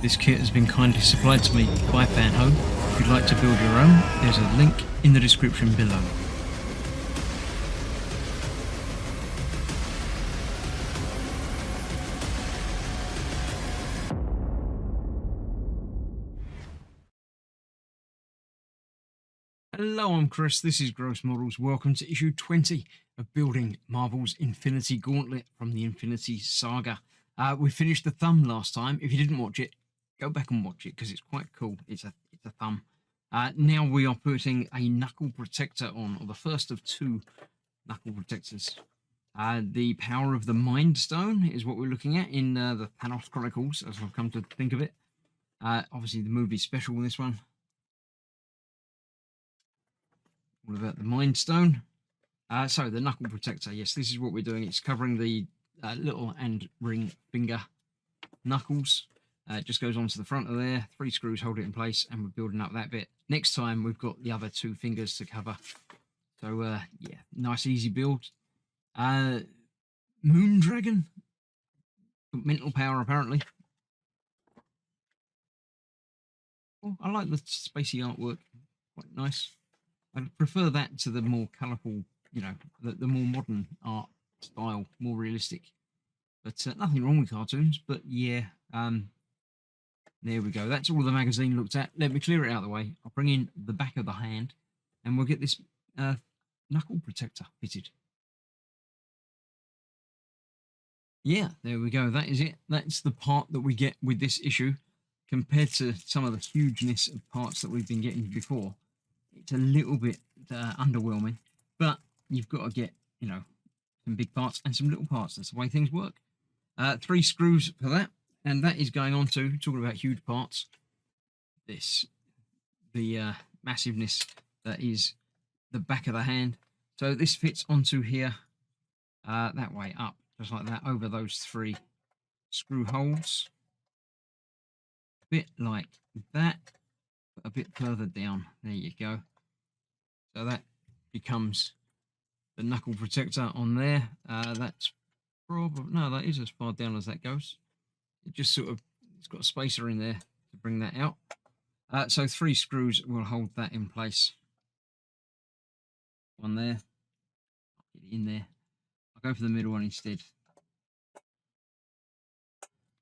This kit has been kindly supplied to me by Fanhome. If you'd like to build your own, there's a link in the description below. Hello, I'm Chris, this is Gross Models. Welcome to issue 20 of Building Marvel's Infinity Gauntlet from the Infinity Saga. We finished the thumb last time. If you didn't watch it, go back and watch it because it's quite cool. It's a thumb. Now we are putting a knuckle protector on, or the first of two knuckle protectors. The power of the Mind Stone is what we're looking at in the Thanos Chronicles, as I've come to think of it. Obviously the movie special with this one. All about the Mind Stone. So the knuckle protector, yes, this is what we're doing. It's covering the little and ring finger knuckles. It just goes onto the front of there. 3 screws hold it in place, and we're building up that bit. Next time we've got the other 2 fingers to cover. So yeah, nice easy build. Moon Dragon, mental power apparently. Oh, I like the spacey artwork, quite nice. I prefer that to the more colourful, you know, the more modern art style, more realistic. But nothing wrong with cartoons. But yeah, there we go. That's all the magazine looked at. Let me clear it out of the way. I'll bring in the back of the hand, and we'll get this knuckle protector fitted. Yeah, there we go. That is it. That's the part that we get with this issue, compared to some of the hugeness of parts that we've been getting before. It's a little bit underwhelming, but you've got to get, you know, some big parts and some little parts. That's the way things work. 3 screws for that, and that is going on to, talking about huge parts, the massiveness that is the back of the hand. So this fits onto here, that way up, just like that, over those 3 screw holes. A bit like that, but a bit further down. There you go. So that becomes the knuckle protector on there. That's probably, no, that is as far down as that goes. It just sort of, it's got a spacer in there to bring that out. So 3 screws will hold that in place. One there, get it in there. I'll go for the middle one instead.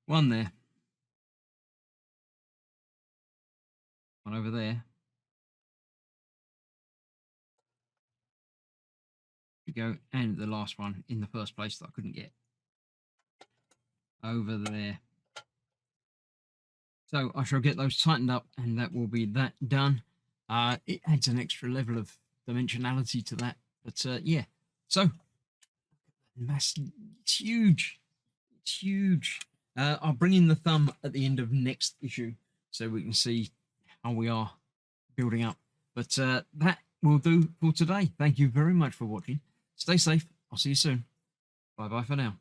One there. One over there. We go, and the last one in the first place that I couldn't get. Over there. So I shall get those tightened up, and that will be that done. It adds an extra level of dimensionality to that. But yeah, so it's huge. It's huge. I'll bring in the thumb at the end of next issue so we can see how we are building up. But that will do for today. Thank you very much for watching. Stay safe. I'll see you soon. Bye bye for now.